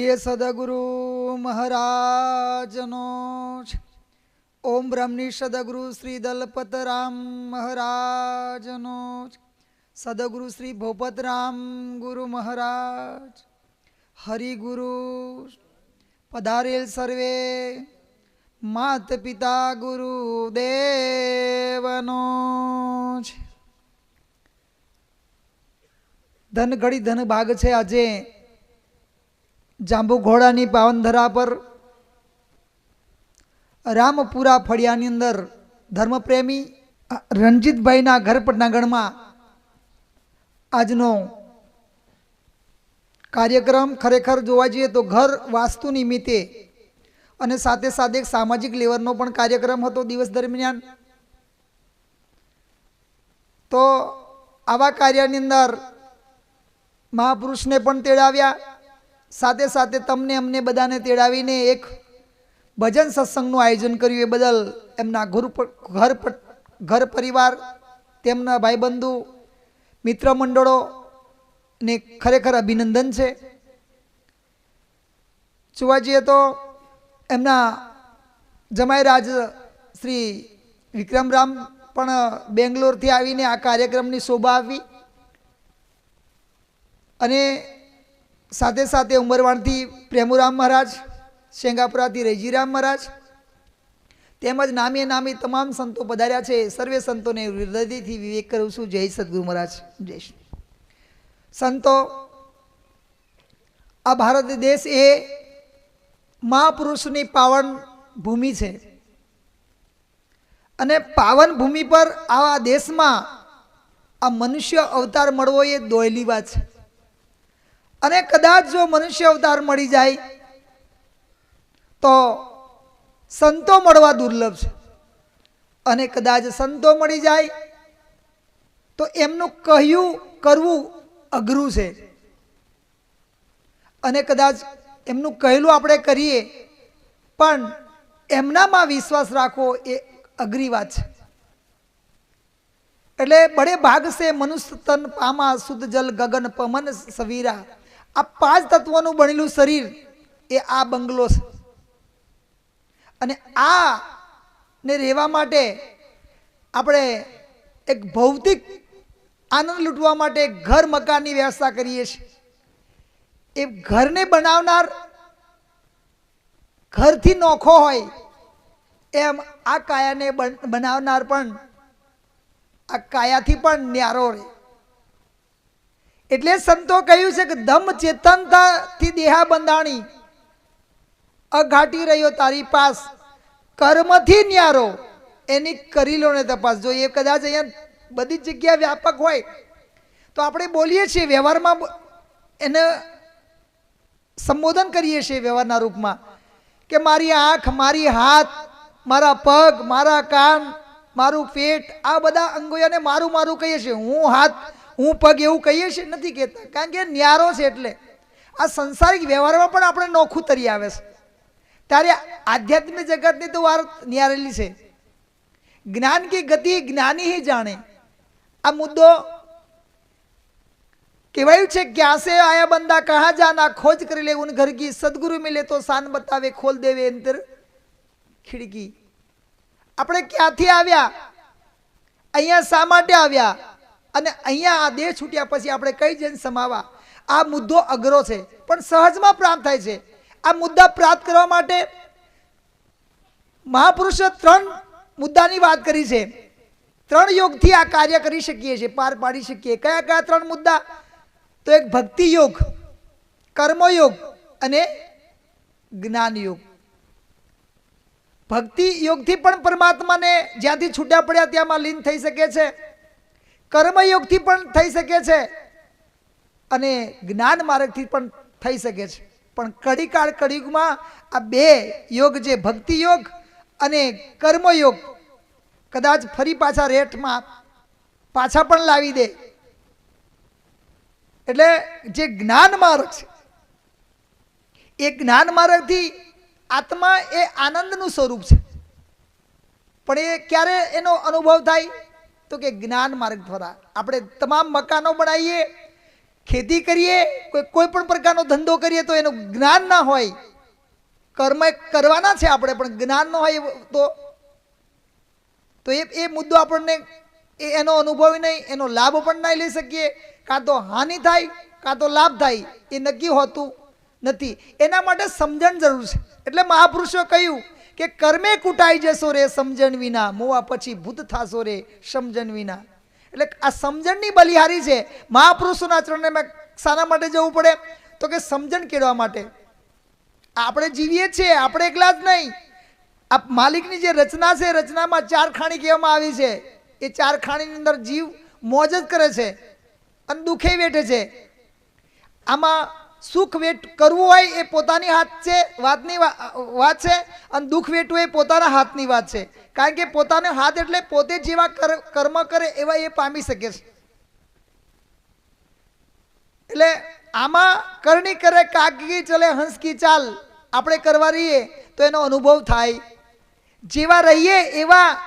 ये सदगुरु महाराजनो ओम ब्रह्मणी सदगुरु श्री दलपतराम महाराजनो सदगुरु श्री भोपतराम गुरु महाराज हरिगुरु पधारेल सर्वे मात पिता गुरु देवनो धन घड़ी धन भाग छे आजे जांबू घोड़ानी पावनधरा पर रामपुरा फळियानी अंदर धर्मप्रेमी रणजीतभाईना घर पटनागढ़ आजनो कार्यक्रम खरेखर जोवा जईए तो घर वास्तु निमित्ते अने साथे साथे एक सामाजिक लेवलनो पण कार्यक्रम हतो दिवस दरमियान। तो आवा कार्यनी अंदर महापुरुष ने पण तेड़ाव्या, साथे साथे तमने अमने बधाने तेड़ावीने एक भजन सत्संगનું आयोजन કર્યું। એ બદલ એમના ઘર પરિવાર તેમના ભાઈબંધુ મિત્ર મંડળો ને ખરેખર અભિનંદન છે। જોવા જઈએ તો એમના જમાઈરાજ શ્રી વિક્રમરામ પણ બેંગ્લોરથી આવીને આ કાર્યક્રમની શોભા આપી અને साथे साथे उमरवाणथी प्रेमुराम महाराज, शेंगापुराथी रेजीराम महाराज तेमज नामी नामी तमाम संतो पधार्या छे। सर्वे संतों ने हृदयथी विवेक करूँ छूं। जय सद्गुरु महाराज। जय संतो, आ भारत देश ए महापुरुषनी पावन भूमि छे अने पावन भूमि पर आवा देश में आ मनुष्य अवतार मळवो ए दोयली वात छे। अने कदाच जो मनुष्य अवतार मळी जाए तो संतो मळवा दुर्लभ है अने कदाच संतो मळी जाए तो एमनु कह्यु करवू अघरू है अने कदाच एमनु कहेलू आपणे करीए पण एमनामां विश्वास राखवो ए अघरी वात छे। एटले बड़े भाग से मनुष्य तन पामा शुद्ध जल गगन पवन सवीरा आ पांच तत्वों बनेलू शरीर ए आ बंगलो छे अने आ ने रहेवा माटे आपणे एक भौतिक आनंद लूटवा माटे घर मकाननी व्यवस्था करीए छीए। ए घर ने बनावनार घरथी नोखो होय एम आ काया ने बनावनार पण आ कायाथी पण न्यारो रहे। એટલે સંતો કહ્યું છે કે ધમ ચેતનતાથી દેહા બંધાણી અઘાટી રહ્યો તારી પાસ કર્મથી ન્યારો એની કરી લો ને તપાસ। જો એ કદાચ અહીંયા બધી જગ્યા વ્યાપક હોય તો આપણે બોલીએ છીએ વ્યવહારમાં એને સંબોધન કરીએ છીએ વ્યવહારના રૂપમાં કે મારી આંખ, મારી હાથ, મારા પગ, મારા કાન, મારું પેટ, આ બધા અંગોને મારું મારું કહીએ છીએ। હું હાથ, હું પગ એવું કહીએ છીએ નથી કહેતા, કારણ કે ન્યારો છે। એટલે આ સંસારિક વ્યવહારમાં પણ આપણે નોખું તરી આવે છે ત્યારે આધ્યાત્મિક જગતની તો વાત ન્યારેલી છે। જ્ઞાન की गति ज्ञानी ही जाने આ મુદ્દો કહેવાયું છે ક્યાં से आया बंदा कहाँ जाना खोज कर ले उन घर की सदगुरु मिले तो शान बतावे खोल देवे अंतर खिड़की। આપણે ક્યાંથી આવ્યા, અહીંયા શા માટે આવ્યા અને અહીંયા આ દેહ છૂટ્યા પછી આપણે કઈ જન સમાવા, આ મુદ્દો અઘરો છે પણ સહજમાં પ્રાપ્ત થાય છે। આ મુદ્દા પ્રાપ્ત કરવા માટે મહાપુરુષે ત્રણ મુદ્દાની વાત કરી છે। ત્રણ યોગથી આ કાર્ય કરી શકીએ છીએ, પાર પાડી શકીએ। કયા કયા ત્રણ મુદ્દા? તો એક ભક્તિ યોગ, કર્મયોગ અને જ્ઞાન યોગ। भक्ति योग थी पण परमात्मा ने ज्यांथी छूटा पड्या त्यामां लीन थई सके छे, कर्मयोग थी पण थई सके छे अने ज्ञान मार्ग थी पण थई सके छे। पण कड़ीकाळ कड़ीयुगमां आ बे योग जे भक्ति योग अने कर्मयोग कदाच फरी पाछा रेटमां पाछा पण लावी दे। एटले जे ज्ञान मार्ग छे ए ज्ञान मार्ग थी आत्मा ए आनंदनु स्वरूप है पण ए क्यारे एनो अनुभव थाय तो कि ज्ञान मार्ग द्वारा। આપણે તમામ મકાનો બનાવીએ ખેતી કરીએ, કોઈ પણ પ્રકારનો ધંધો કરીએ તો એનું જ્ઞાન ના હોય, કર્મ કરવાના છે આપણે પણ જ્ઞાન ન હોય તો એ મુદ્દો આપણને એનો અનુભવ નહીં, એનો લાભ પણ નહીં લઈ શકીએ. કાં તો હાનિ થાય કાં તો લાભ થાય, એ નક્કી હોતું નથી. એના માટે સમજણ જરૂર છે. એટલે મહાપુરુષો કહ્યું કે કર્મે કૂટાઈ જશો રે સમજણ વિના, મોવા પછી ભૂત થાશો રે સમજણ વિના. એટલે આ સમજણની બલિહારી છે. મહાપુરુષોના ચરણે મેં શાના માટે જવું પડે તો કે સમજણ કેળવા માટે. આપણે જીવીએ છીએ, આપણે એકલા જ નહીં. આ માલિકની જે રચના છે, રચનામાં 4 ખાણી કહેવામાં આવી છે. એ 4 ખાણીની અંદર જીવ મોજ જ કરે છે અને દુઃખે વેઠે છે. આમાં સુખ વેઠ કરવું હોય એ પોતાની હાથ છે, વાત છે, અને દુઃખ વેઠવું એ પોતાના હાથની વાત છે. કારણ કે પોતાનો હાથ એટલે પોતે જેવા કર્મ કરે એવા એ પામી શકે છે. એટલે આમાં કરણી કરે કાગી ચલે હંસ કી ચાલ, આપણે કરવા રહીએ તો એનો અનુભવ થાય. જેવા રહીએ એવા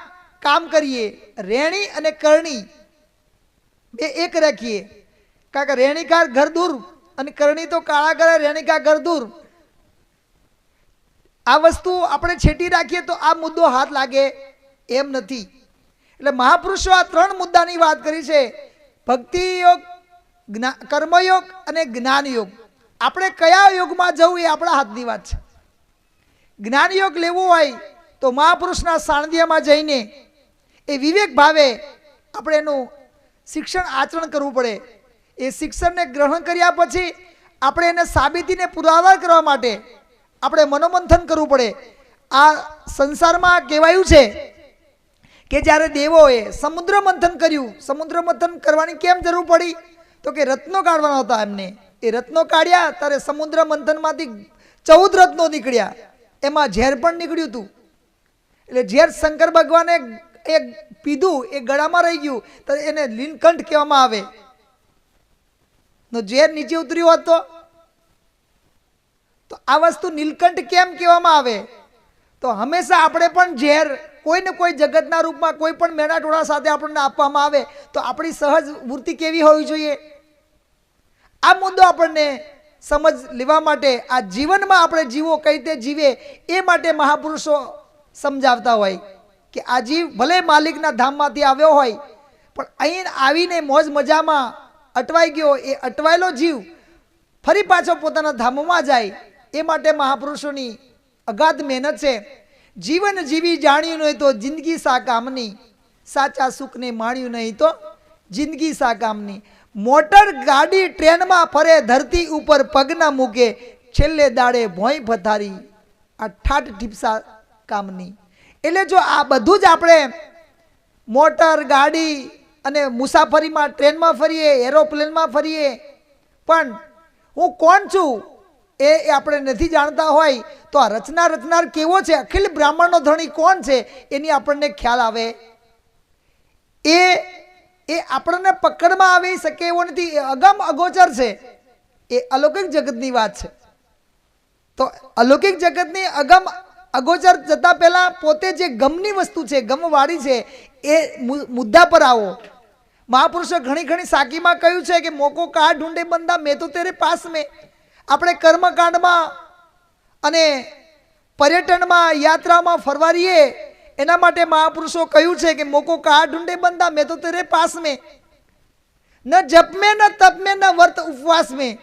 કામ કરીએ. રેણી અને કરણી બે એક રાખીએ. કારણ કે રેણીકાર ઘર દૂર અને કરણી તો કાળા કરે, રેણીકા ઘર દૂર. આ વસ્તુ આપણે છેટી રાખીએ તો આ મુદ્દો હાથ લાગે એમ નથી. એટલે મહાપુરુષો આ 3 મુદ્દાની વાત કરી છે: ભક્તિ યોગ, કર્મયોગ અને જ્ઞાન યોગ. આપણે કયા યોગમાં જવું એ આપણા હાથની વાત છે. જ્ઞાન યોગ લેવું હોય તો મહાપુરુષના સાનિધ્યમાં જઈને એ વિવેક ભાવે આપણે એનું શિક્ષણ આચરણ કરવું પડે. એ શિક્ષણને ગ્રહણ કર્યા પછી આપણે એને સાબિતીને પુરાવા કરવા માટે આપણે મનોમંથન કરવું પડે. આ સંસારમાં કહેવાયું છે કે જ્યારે દેવોએ સમુદ્ર મંથન કર્યું, સમુદ્ર મંથન કરવાની કેમ જરૂર પડી તો કે રત્નો કાઢવાના હતા એમને. એ રત્નો કાઢ્યા ત્યારે સમુદ્ર મંથનમાંથી 14 રત્નો નીકળ્યા, એમાં ઝેર પણ નીકળ્યું હતું. એટલે ઝેર શંકર ભગવાને એ પીધું, એ ગળામાં રહી ગયું તો એને લીલકંઠ કહેવામાં આવે. ઝેર નીચે ઉતર્યું હોત તો આ વસ્તુ નીલકંઠ કેમ કહેવામાં આવે? તો હંમેશા આપણે પણ ઝેર કોઈ ને કોઈ જગતના રૂપમાં કોઈ પણ મેણા ટોળા સાથે આપણને આપવામાં આવે તો આપણી સહજ વૃત્તિ કેવી હોવી જોઈએ? આ મુદ્દો આપણને સમજ લેવા માટે, આ જીવનમાં આપણે જીવો કઈ રીતે જીવે એ માટે મહાપુરુષો સમજાવતા હોય કે આ જીવ ભલે માલિકના ધામમાંથી આવ્યો હોય પણ અહીં આવીને મોજ મજામાં અટવાઈ ગયો, એ અટવાયેલો જીવ ફરી પાછો પોતાના ધામમાં જાય એ માટે મહાપુરુષોની અગાધ મહેનત છે. જીવન જીવી જાણ્યું નહીં તો જિંદગી સા કામની, સાચા સુખને માણ્યું નહીં તો જિંદગી સા કામની. મોટર ગાડી ટ્રેનમાં ફરે, ધરતી ઉપર પગ ના મૂકે, છેલ્લે દાડે ભોંય પથારી, આ ઠાઠ ઠીપસા કામની. એટલે જો આ બધું જ આપણે મોટર ગાડી અને મુસાફરીમાં ટ્રેનમાં ફરીએ, એરોપ્લેનમાં ફરીએ, પણ હું કોણ છું એ આપણે નથી જાણતા હોય તો આ રચનાર કેવો છે, અખિલ બ્રાહ્મણનો ધણી કોણ છે એની આપણને ખ્યાલ આવે. એ આપણને પકડમાં આવી શકે એવો નથી. એ અગમ અગોચર છે. એ અલૌકિક જગતની વાત છે. તો અલૌકિક જગતની અગમ અગોચર જતા પહેલા પોતે જે ગમની વસ્તુ છે, ગમવાળી છે, એ મુદ્દા પર આવો. મહાપુરુષો ઘણી સાકીમાં કહ્યું છે કે મોકો કા ઢૂંઢે બંદા મેં તો તેરે પાસ મેં. આપણે કર્મકાંડમાં અને પર્યટનમાં, યાત્રામાં ફરવા રહીએ એના માટે મહાપુરુષો કહ્યું છે કે મોકો કા ઢૂંઢે બંદા મેં તો તેરે પાસ મેં. ન જપ में न तप में न व्रत उपवास में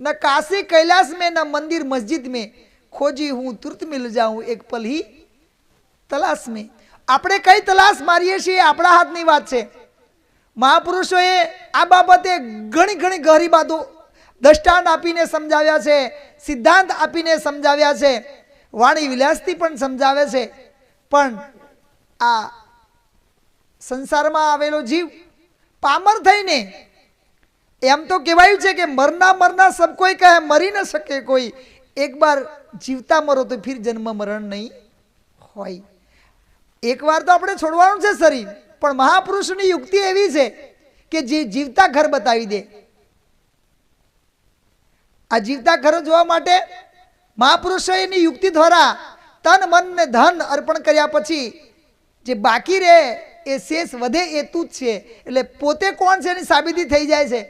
न काशी कैलाश में न मंदिर मस्जिद में खोजी हूँ तुरंत मिल जाऊँ एक पल ही तलाश में. આપણે કઈ તલાશ મારીએ છીએ આપણા હાથની વાત છે. મહાપુરુષોએ આ બાબતે ઘણી ગહરી બાતો દ્રષ્ટાંત આપીને સમજાવ્યા છે, સિદ્ધાંત આપીને સમજાવ્યા છે, વાણી વિલાસથી પણ સમજાવે છે. પણ આ સંસારમાં આવેલો જીવ પામર થઈને, એમ તો કહેવાયું છે કે મરના સબ કોઈ કહે મરી ન શકે કોઈ, એક બાર જીવતા મરો તો ફિર જન્મ મરણ નહીં હોય. એક વાર તો આપણે છોડવાનું છે શરીર, પણ મહાપુરુષની યુક્તિ એવી છે કે જે જીવતા ઘર બતાવી દે. આ જીવતા ઘર જોવા માટે મહાપુરુષોએ એની યુક્તિ દ્વારા તન મન ને ધન અર્પણ કર્યા પછી જે બાકી રહે એ શેષ વધે એ તું જ છે. એટલે પોતે કોણ છે એની સાબિતી થઈ જાય છે.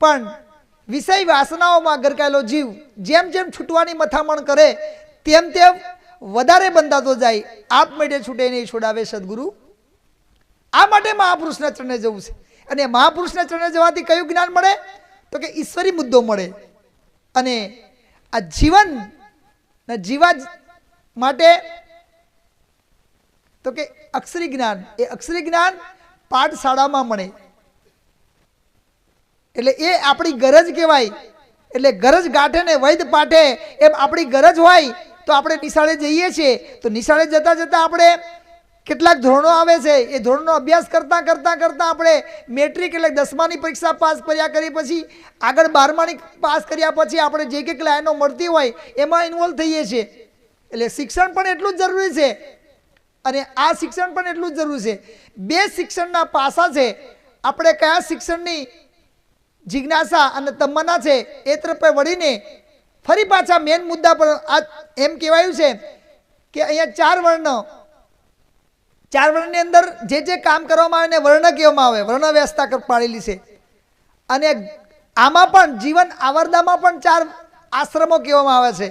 પણ વિષય વાસનાઓમાં ગરકાયેલો જીવ જેમ જેમ છૂટવાની મથામણ કરે તેમ તેમ વધારે બંધાતો જાય, આપમેળે છૂટે નહીં છોડાવે સદગુરુ. આ માટે મહાપુરુષના ચરણે જવું છે. અને મહાપુરુષના ચરણે જવાથી કયું જ્ઞાન મળે? તો કે ઈશ્વરી મુદ્દો મળે. અને આ જીવન જીવા માટે તો કે અક્ષરી જ્ઞાન, એ અક્ષરી જ્ઞાન પાઠશાળામાં મળે. એટલે એ આપણી ગરજ કહેવાય. એટલે ગરજ ગાંઠે ને વૈદ પાઠે, એમ આપણી ગરજ હોય તો આપણે નિશાળે જઈએ છીએ. તો નિશાળે જતાં જતાં આપણે કેટલાક ધોરણો આવે છે, એ ધોરણનો અભ્યાસ કરતાં કરતાં કરતાં આપણે મેટ્રિક એટલે 10માની પરીક્ષા પાસ કર્યા કરી પછી આગળ 12માની પાસ કર્યા પછી આપણે જે કંઈક લાઈનો મળતી હોય એમાં ઇન્વોલ્વ થઈએ છીએ. એટલે શિક્ષણ પણ એટલું જ જરૂરી છે અને આ શિક્ષણ પણ એટલું જ જરૂરી છે. બે શિક્ષણના પાસા છે. આપણે કયા શિક્ષણની જિજ્ઞાસા અને તમન્ના છે એ તરફ વળીને ફરી પાછા મેન મુદ્દા પર આ એમ કહેવાયું છે કે અહીંયા ચાર વર્ણની અંદર જે જે કામ કરવામાં આવે ને વર્ણ કહેવામાં આવે, વર્ણ વ્યવસ્થા પાડેલી છે. અને આમાં પણ જીવન આવરદામાં પણ 4 આશ્રમો કહેવામાં આવે છે.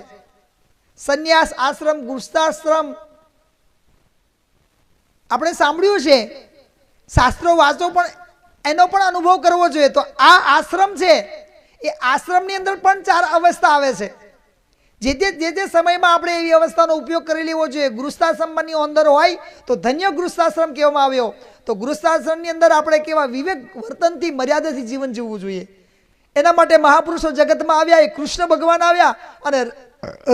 સંન્યાસ આશ્રમ, ગૃહસ્થાશ્રમ. આપણે સાંભળ્યું છે, શાસ્ત્રો વાંચો પણ એનો પણ અનુભવ કરવો જોઈએ. તો આ આશ્રમ છે, એ આશ્રમની અંદર પણ 4 અવસ્થા આવે છે. જે જે સમયમાં આપણે એવી અવસ્થાનો ઉપયોગ કરી લેવો જોઈએ. ગૃહસ્થાશ્રમની અંદર હોય તો ધન્ય ગૃહસ્થાશ્રમ કહેવામાં આવ્યો. તો ગૃહસ્થાશ્રમની અંદર આપણે કેવા વિવેક વર્તનથી મર્યાદાથી જીવન જીવવું જોઈએ. એના માટે મહાપુરુષો જગતમાં આવ્યા. એ કૃષ્ણ ભગવાન આવ્યા અને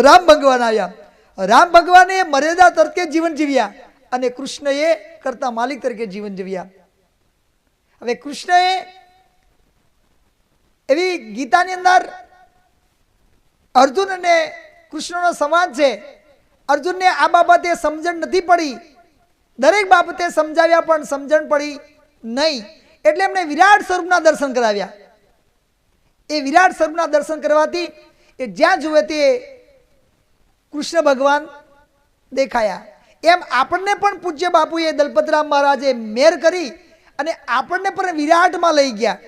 રામ ભગવાન આવ્યા. રામ ભગવાને મર્યાદા તરીકે જીવન જીવ્યા અને કૃષ્ણએ કરતા માલિક તરીકે જીવન જીવ્યા. હવે કૃષ્ણએ એવી ગીતાની અંદર અર્જુન અને કૃષ્ણનો સંવાદ છે. અર્જુનને આ બાબતે સમજણ નથી પડી, દરેક બાબતે સમજાવ્યા પણ સમજણ પડી નહીં. એટલે એમને વિરાટ સ્વરૂપના દર્શન કરાવ્યા. એ વિરાટ સ્વરૂપના દર્શન કરવાથી એ જ્યાં જુએ તે કૃષ્ણ ભગવાન દેખાયા. એમ આપણને પણ પૂજ્ય બાપુએ દલપતરામ મહારાજે મેર કરી અને આપણને પણ વિરાટમાં લઈ ગયા.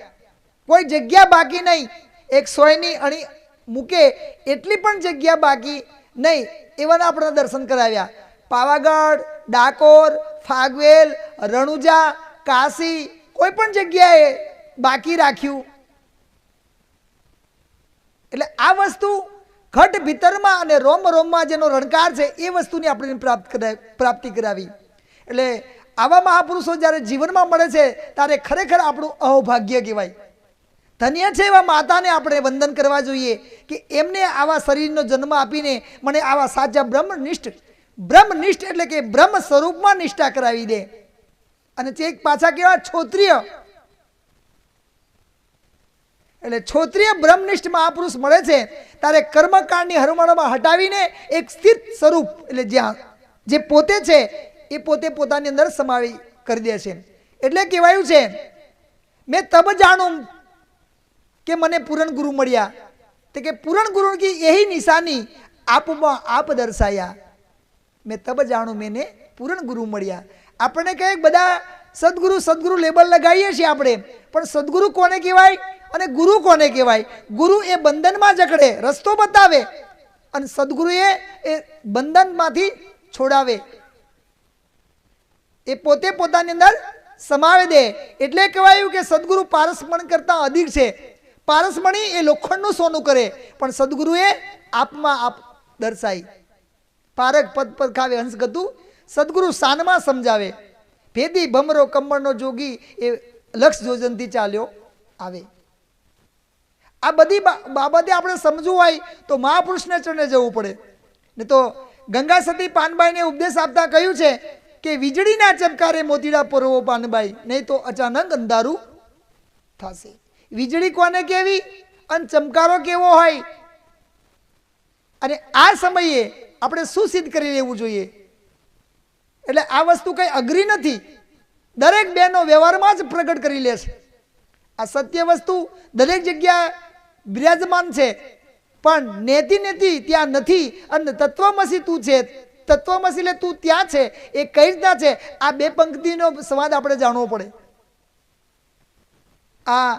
કોઈ જગ્યા બાકી નહીં. એક સોયની અણી મૂકે એટલી પણ જગ્યા બાકી નહીં એવાના આપણે દર્શન કરાવ્યા. પાવાગઢ, ડાકોર, ફાગવેલ, રણુજા, કાશી, કોઈ પણ જગ્યાએ બાકી રાખ્યું. એટલે આ વસ્તુ ઘટ ભીતરમાં અને રોમ રોમમાં જેનો રણકાર છે એ વસ્તુની આપણે પ્રાપ્તિ કરાવી. એટલે આવા મહાપુરુષો જ્યારે જીવનમાં મળે છે ત્યારે ખરેખર આપણું અહોભાગ્ય કહેવાય. ધન્ય છે એવા માતાને આપણે વંદન કરવા જોઈએ કે એમને આવા શરીરનો જન્મ આપીને મને આવા સાચા બ્રહ્મનિષ્ઠ એટલે કે બ્રહ્મ સ્વરૂપમાં નિષ્ઠા કરાવી દે. અને તે પાછા કેવા છોત્રીય, એટલે છોત્રીય બ્રહ્મનિષ્ઠ મહાપુરુષ મળે છે ત્યારે કર્મકાંડની હરમણમાં હટાવીને એક સ્થિત સ્વરૂપ એટલે જ્યાં જે પોતે છે એ પોતે પોતાની અંદર સમાવી કરી દે છે. એટલે કહેવાયું છે મેં તબ જાણું કે મને પૂરણ ગુરુ મળ્યા. તો કે પૂરણ ગુરુ કી यही નિશાની આપમાં આપ દર્શાયા. મેં તબ જાણું મેને પૂરણ ગુરુ મળ્યા. આપણે કહે બધા સદગુરુ લેબલ લગાવીએ છીએ આપણે, પણ સદગુરુ કોને કહેવાય અને ગુરુ કોને કહેવાય? ગુરુ એ બંધનમાં જકડે, રસ્તો બતાવે, અને સદગુરુ એ બંધનમાંથી છોડાવે. એ પોતે પોતાની અંદર સમાવી દે. એટલે કહેવાયું કે સદગુરુ પારસમણ કરતા અધિક છે. પારસમણી એ લોખંડનું સોનું કરે, પણ સદગુરુએ આપમાં આપ દર્શાઈ. પારક પદ પદ ખાવે હંસ ગતું, સદગુરુ સાનમાં સમજાવે. ભેદી ભમરો કમળનો જોગી એ લક્ષ જોજનથી ચાલ્યો આવે. આ બધી બાબતે આપણે સમજવું હોય તો મહાપુરુષને ચરણે જવું પડે. ને તો ગંગા સતી પાનબાઈને ઉપદેશ આપતા કહ્યું છે કે વીજળીના ચમકારે મોતીડા પરોવો પાનબાઈ, નહીં તો અચાનક અંધારું થશે. વીજળી કોને કેવી અને ચમકારો કેવો હોય, અને આ સમયે આપણે શું સિદ્ધ કરી લેવું જોઈએ. એટલે આ વસ્તુ કઈ અઘરી નથી, દરેક બહેનો વ્યવહારમાં જ પ્રગટ કરી લે છે. આ સત્ય વસ્તુ દરેક જગ્યાએ બિરાજમાન છે, પણ નેતિ ત્યાં નથી. અને તત્વમસી તું છે, તત્વમસી એટલે તું ત્યાં છે, એ કઈ રીતના છે? આ બે પંક્તિનો સંવાદ આપણે જાણવો પડે. આ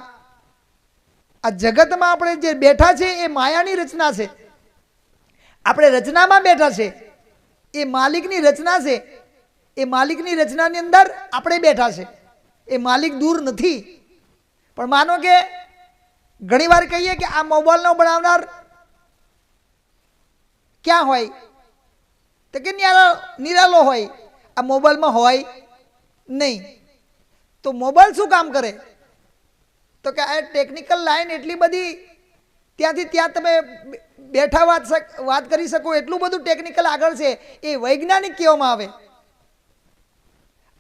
આ જગતમાં આપણે જે બેઠા છે એ માયાની રચના છે. આપણે રચનામાં બેઠા છે, એ માલિકની રચના છે. એ માલિકની રચનાની અંદર આપણે બેઠા છે. એ માલિક દૂર નથી. પણ માનો કે ઘણીવાર કહીએ કે આ મોબાઈલનો બનાવનાર ક્યાં હોય, તો કે નિરાલો હોય. આ મોબાઈલમાં હોય નહીં. તો મોબાઈલ શું કામ કરે? તો કે આ ટેકનિકલ લાઈન એટલી બધી, ત્યાંથી ત્યાં તમે બેઠા વાત કરી શકો એટલું બધું ટેકનિકલ આગળ છે. એ વૈજ્ઞાનિક કહેવામાં આવે.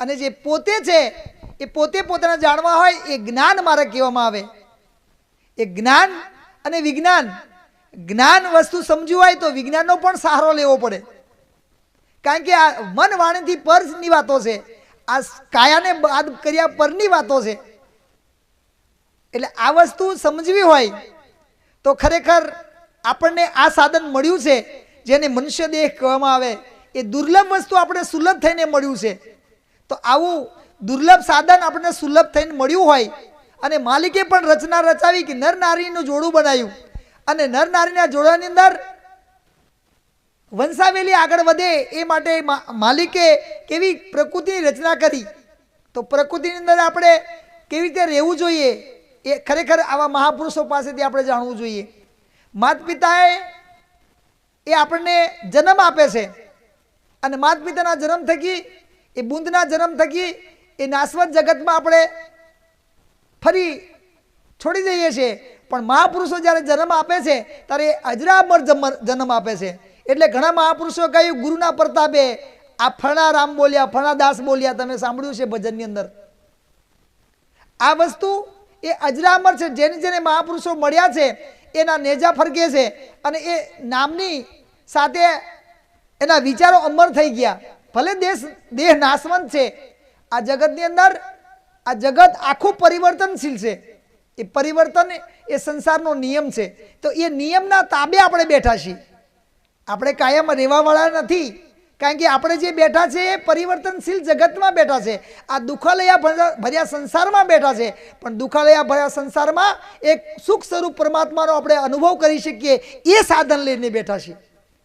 અને જે પોતે છે એ પોતે પોતાને જાણવા હોય એ જ્ઞાન માર્ગ કહેવામાં આવે. એ જ્ઞાન અને વિજ્ઞાન, જ્ઞાન વસ્તુ સમજવું હોય તો વિજ્ઞાનનો પણ સહારો લેવો પડે. કારણ કે આ મન વાણીથી પરની વાતો છે, આ કાયાને બાદ કર્યા પરની વાતો છે. એટલે આ વસ્તુ સમજવી હોય તો ખરેખર આપણને આ સાધન મળ્યું છે, જેને મનુષ્ય દેહ કહેવામાં આવે. એ દુર્લભ વસ્તુ આપણે સુલભ થઈને મળ્યું છે. તો આવું દુર્લભ સાધન આપણને સુલભ થઈને મળ્યું હોય, અને માલિકે પણ રચના રચાવી કે નર નારીનું જોડું બનાવ્યું, અને નર નારીના જોડાની અંદર વંશાવેલી આગળ વધે એ માટે માલિકે કેવી પ્રકૃતિની રચના કરી. તો પ્રકૃતિની અંદર આપણે કેવી રીતે રહેવું જોઈએ એ ખરેખર આવા મહાપુરુષો પાસેથી આપણે જાણવું જોઈએ. માતા પિતાએ એ આપણને જન્મ આપે છે, અને માતા પિતાના જન્મ થકી, એ બુંદના જન્મ થકી એ નાશવંત જગતમાં આપણે ફરી છોડી દઈએ છીએ. પણ મહાપુરુષો જ્યારે જન્મ આપે છે ત્યારે અજરામર જન્મ આપે છે. એટલે ઘણા મહાપુરુષો કહ્યું ગુરુના પ્રતાપે આ ફણા રામ બોલ્યા, ફણા દાસ બોલ્યા. તમે સાંભળ્યું છે ભજનની અંદર. આ વસ્તુ એ અજરામર છે. જેને જેને મહાપુરુષો મળ્યા છે એના નેજા ફરકે છે, અને એ નામની સાથે એના વિચારો અમર થઈ ગયા. ભલે દેહ નાશવંત છે, આ જગતની અંદર આ જગત આખું પરિવર્તનશીલ છે. એ પરિવર્તન એ સંસારનો નિયમ છે. તો એ નિયમના તાબે આપણે બેઠા છીએ. આપણે કાયમ રહેવાવાળા નથી. કારણ કે આપણે જે બેઠા છે એ પરિવર્તનશીલ જગતમાં બેઠા છે. આ દુઃખાલયા ભર્યા સંસારમાં બેઠા છે. પણ દુઃખાલયા ભર્યા સંસારમાં એક સુખ સ્વરૂપ પરમાત્માનો આપણે અનુભવ કરી શકીએ એ સાધન લઈને બેઠા છીએ.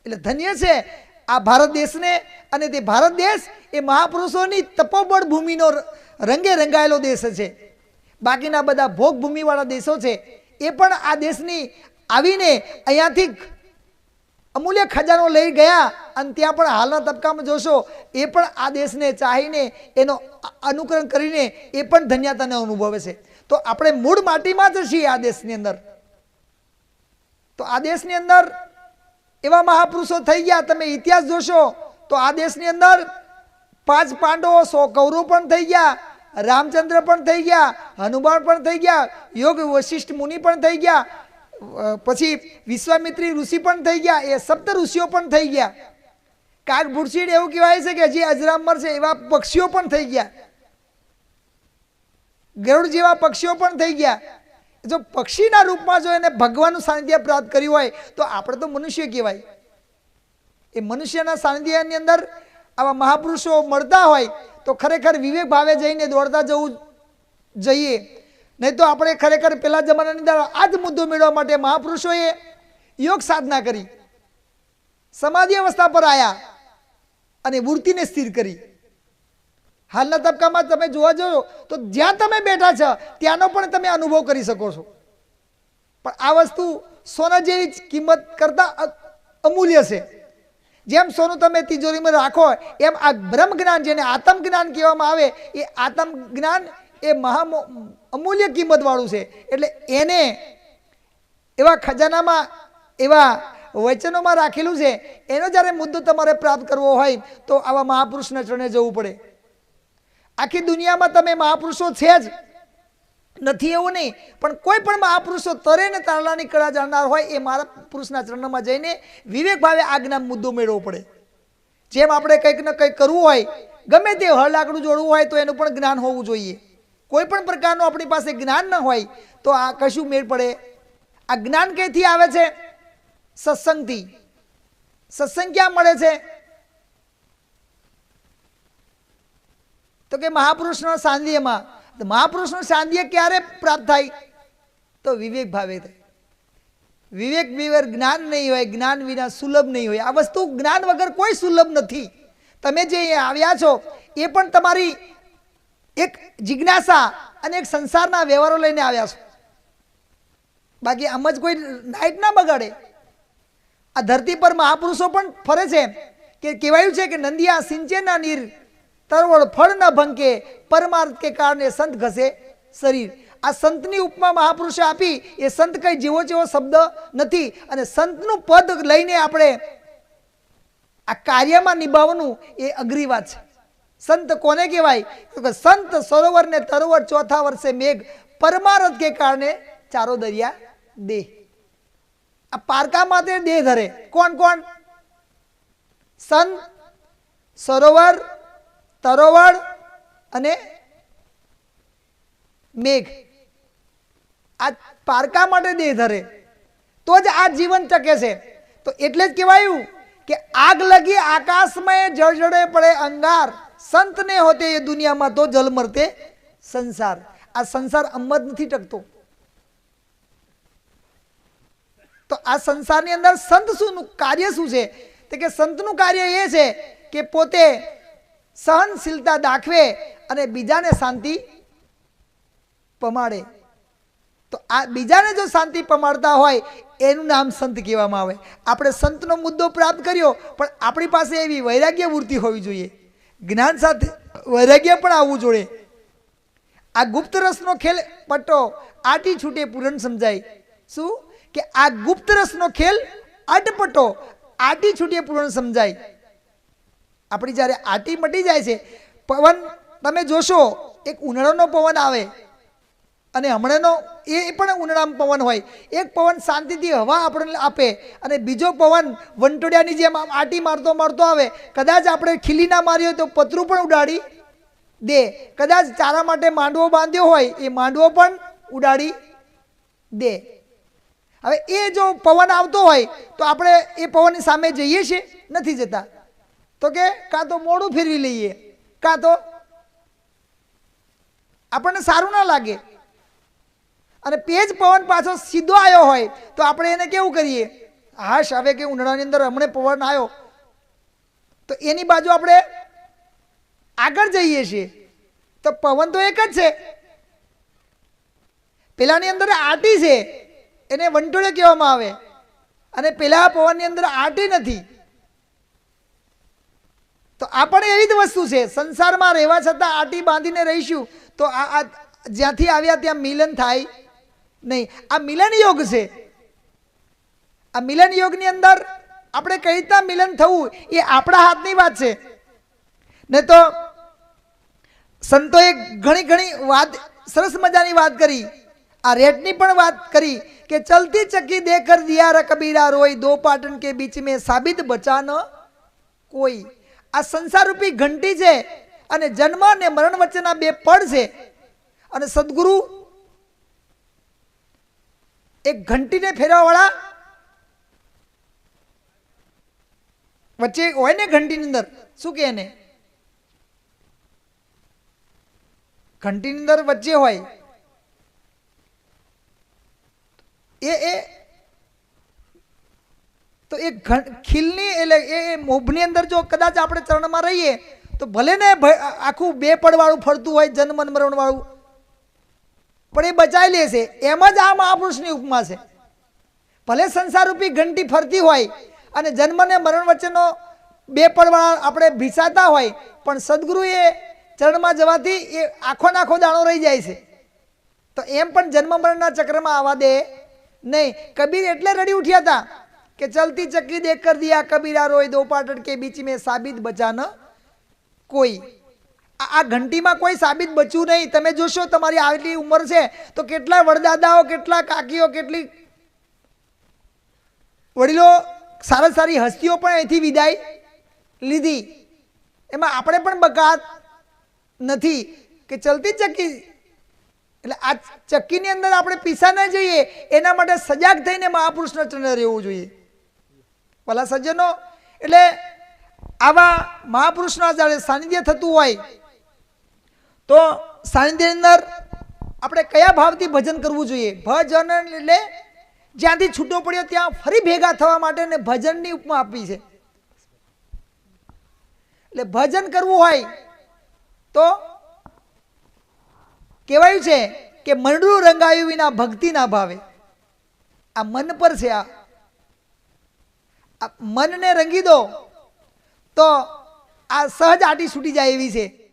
એટલે ધન્ય છે આ ભારત દેશને. અને તે ભારત દેશ એ મહાપુરુષોની તપોબળ ભૂમિનો રંગે રંગાયેલો દેશ છે. બાકીના બધા ભોગ ભૂમિવાળા દેશો છે એ પણ આ દેશની આવીને અહીંયાથી અમૂલ્ય ખજાનો લઈ ગયા, અને ત્યાં પણ હાલના તબક્કામાં જોશો એ પણ આ દેશને ચાહીને એનો અનુકરણ કરીને એ પણ ધન્યતાને અનુભવે છે. તો આપણે મૂળ માટીમાં જ છીએ આ દેશની અંદર. તો આ દેશની અંદર એવા મહાપુરુષો થઈ ગયા. તમે ઇતિહાસ જોશો તો આ દેશની અંદર 5 પાંડવો, 100 કૌરવો પણ થઈ ગયા, રામચંદ્ર પણ થઈ ગયા, હનુમાન પણ થઈ ગયા, યોગ વશિષ્ઠ મુનિ પણ થઈ ગયા, પછી વિશ્વામિત્રી ઋષિ પણ થઈ ગયા, એ સપ્ત ઋષિઓ પણ થઈ ગયા. કાગ ભૂરસીડ એવું કહેવાય છે કે જે અજરામર છે એવા પક્ષીઓ પણ થઈ ગયા, ગરુડ જેવા પક્ષીઓ પણ થઈ ગયા. જો પક્ષીના રૂપમાં જો એને ભગવાનનું સાનિધ્ય પ્રાપ્ત કર્યું હોય તો આપણે તો મનુષ્ય કહેવાય. એ મનુષ્યના સાનિધ્યની અંદર આવા મહાપુરુષો મળતા હોય તો ખરેખર વિવેક ભાવે જઈને દોડતા જવું જોઈએ. નહીં તો આપણે ખરેખર પેલા જમાનાની અંદર આ જ મુદ્દો મેળવવા માટે મહાપુરુષોએ યોગ સાધના કરી, સમાધિ અવસ્થા પર આવ્યા અને વૃત્તિને સ્થિર કરી. હાલના તબક્કામાં તમે જોવા જાઓ તો જ્યાં તમે બેઠા છો ત્યાંનો પણ તમે અનુભવ કરી શકો છો. પણ આ વસ્તુ સોના જેવી કિંમત કરતાં અમૂલ્ય છે. જેમ સોનું તમે તિજોરીમાં રાખો એમ આ બ્રહ્મ જ્ઞાન, જેને આત્મ જ્ઞાન કહેવામાં આવે, એ આત્મ જ્ઞાન એ અમૂલ્ય કિંમત વાળું છે. એટલે એને એવા ખજાનામાં, એવા વચનોમાં રાખેલું છે. એનો જ્યારે મુદ્દો તમારે પ્રાપ્ત કરવો હોય તો આવા મહાપુરુષના ચરણે જવું પડે. આખી દુનિયામાં તમે મહાપુરુષો છે જ નથી એવું નહીં, પણ કોઈ પણ મહાપુરુષો તરે ને તારલાની કળા જાણનાર હોય એ મારા પુરુષના ચરણમાં જઈને વિવેક ભાવે આજ્ઞા મુદ્દો મેળવવો પડે. જેમ આપણે કંઈક ને કંઈક કરવું હોય, ગમે તે હળલાકડું જોડવું હોય તો એનું પણ જ્ઞાન હોવું જોઈએ. કોઈ પણ પ્રકારનું આપણી પાસે જ્ઞાન ન હોય તો આ કશું મેળ પડે. આ જ્ઞાન ક્યાંથી આવે છે? સત્સંગથી. સત્સંગ ક્યાં મળે છે? તો કે મહાપુરુષના સાનિધ્યમાં. મહાપુરુષનું સાનિધ્ય ક્યારે પ્રાપ્ત થાય? તો વિવેક ભાવે થાય. વિવેક વગર જ્ઞાન નહીં હોય, જ્ઞાન વિના સુલભ નહીં હોય. આ વસ્તુ જ્ઞાન વગર કોઈ સુલભ નથી. તમે જે અહીંયા આવ્યા છો એ પણ તમારી એક જિજ્ઞાસા અને એક સંસારના વ્યવહારો લઈને આવ્યા છો. બાકી આમ જ કોઈ નાઇટ ના બગાડે. આ ધરતી પર મહાપુરુષો પણ ફરે છે કે કહેવાયું છે કે નંદિયા સિંચે ના નીર, તરવળ ફળ ન ભંકે, પરમાર્થ કે કારણે સંત ઘસે શરીર. આ સંતની ઉપમા મહાપુરુષે આપી. એ સંત કઈ જેવો જેવો શબ્દ નથી. અને સંતનું પદ લઈને આપણે આ કાર્યમાં નિભાવવાનું એ અઘરી વાત છે. સંત કોને કહેવાય? તો કે સંત સરોવર ને તરોવર, ચોથા વર્ષે મેઘ, પરમારથ કે કારણે ચારો દરિયા દેહ. આ પારકા માટે દેહ ધરે કોણ કોણ? સંત, સરોવર, તરોવર અને મેઘ. આ પારકા માટે દેહ ધરે તો જ આ જીવન ટકે છે. તો એટલે જ કહેવાયું કે આગ લગી આકાશમાં જળજળે પડે અંગાર, સંત ને હોતે એ દુનિયામાં તો જલ મરતે સંસાર. આ સંસાર અમર નથી ટકતો. તો આ સંસારની અંદર સંત શું કાર્ય શું છે? તો કે સંતનું કાર્ય એ છે કે પોતે સહનશીલતા દાખવે અને બીજાને શાંતિ પમાડે. તો આ બીજાને જો શાંતિ પમાડતા હોય એનું નામ સંત કહેવામાં આવે. આપણે સંતનો મુદ્દો પ્રાપ્ત કર્યો, પણ આપણી પાસે એવી વૈરાગ્ય વૃત્તિ હોવી જોઈએ. જ્ઞાન સાથે વૈરાગ્ય પણ આવવું જોઈએ. આ ગુપ્ત રસનો ખેલ પટ્ટો આટી છૂટે પૂરણ સમજાય. શું કે આ ગુપ્ત રસનો ખેલ અટપટો આટી છૂટે પૂરણ સમજાય. આપણી જ્યારે આટી મટી જાય છે, પવન તમે જોશો એક ઉનાળાનો પવન આવે અને હમણાંનો એ પણ ઉનાળામાં પવન હોય. એક પવન શાંતિથી હવા આપણને આપે અને બીજો પવન વંટોડિયાની જેમ આટી મારતો મારતો આવે. કદાચ આપણે ખીલી ના મારી હોય તો પતરું પણ ઉડાડી દે. કદાચ ચારા માટે માંડવો બાંધ્યો હોય એ માંડવો પણ ઉડાડી દે. હવે એ જો પવન આવતો હોય તો આપણે એ પવનની સામે જઈએ છીએ? નથી જતા. તો કે કાં તો મોડું ફેરવી લઈએ, કાં તો આપણને સારું ના લાગે. અને પેજ પવન પાછો સીધો આવ્યો હોય તો આપણે એને કેવું કરીએ? હાશ, હવે કે ઉનાળાની અંદર હમણે પવન આવ્યો તો એની બાજુ આપણે આગળ જઈએ છીએ. તો પવન તો એક જ છે. પેલાની અંદર આટી છે, એને વંટોળે કહેવામાં આવે, અને પેલા પવનની અંદર આટી નથી. તો આ પણ એવી જ વસ્તુ છે. સંસારમાં રહેવા છતાં આટી બાંધીને રહીશું તો આ જ્યાંથી આવ્યા ત્યાં મિલન થાય નહીં. આ મિલન યોગ છે. આ મિલન યોગની અંદર આપણે કઈ રીતના મિલન થવું એ આપણા હાથની વાત છે. ને તો સંતોએ ઘણી ઘણી વાત, સરસ મજાની વાત કરી. આ રેટની પણ વાત કરી કે ચલતી ચક્કી દેકર દિયા કબીરા રોય, દો પાટણ કે બીચ મેં સાબિત બચા ન કોઈ. આ સંસાર રૂપી ઘંટી છે અને જન્મ અને મરણ વચ્ચેના બે પડ છે. અને સદગુરુ એક ઘંટીને ફેરવાવાળા વચ્ચે હોય ને, ઘંટીની અંદર શું કે એને ઘંટીની અંદર વચ્ચે હોય એ તો એ ખીલની એટલે એ મોભની અંદર જો કદાચ આપણે ચરણમાં રહીએ તો ભલે ને આખું બે પડવાળું ફરતું હોય, જન્મ મરણ વાળું, પણ એ બચાવી લે છે. એમ જ આ મહાપુરુષની ઉપમા છે. ભલે સંસાર રૂપી ઘંટી ફરતી હોય અને જન્મ ને મરણ વચ્ચેનો બે પડવાળા આપણે ભીસાતા હોય, પણ સદગુરુ એ ચરણમાં જવાથી એ આખો નાખો દાણો રહી જાય છે. તો એમ પણ જન્મ મરણના ચક્રમાં આવવા દે નહીં. કબીર એટલે રડી ઉઠ્યા હતા કે ચલતી ચક્કી દેખ કર દિયા કબીરા રોય, દો પાટણ કે બીચ મેં સાબિત બચા ન કોઈ. આ ઘંટીમાં કોઈ સાબિત બચ્યું નહીં. તમે જોશો તમારી આટલી ઉંમર છે તો કેટલા વડદાદાઓ, કેટલા કાકીઓ, કેટલી વડીલો, સારી સારી હસ્તીઓ પણ અહીંથી વિદાય લીધી. એમાં આપણે પણ બકાત નથી કે ચલતી ચક્કી. એટલે આ ચક્કીની અંદર આપણે પીસા ન જઈએ એના માટે સજાગ થઈને મહાપુરુષના ચરણે રહેવું જોઈએ. ભલા સજ્જનો, એટલે આવા મહાપુરુષના જ્યારે સાનિધ્ય થતું હોય તો સાનિધ્યની અંદર આપણે કયા ભાવથી ભજન કરવું જોઈએ? ભજન એટલે જ્યાંથી છૂટો પડ્યો ત્યાં ફરી ભેગા થવા માટે ને ભજનની ઉપમા આપી છે. એટલે ભજન કરવું હોય તો કહેવાયું છે કે મનડું રંગાયું વિના ભક્તિ ના ભાવે. આ મન પર છે. આ મનને રંગી દો તો આ સહજ આટી છૂટી જાય એવી છે.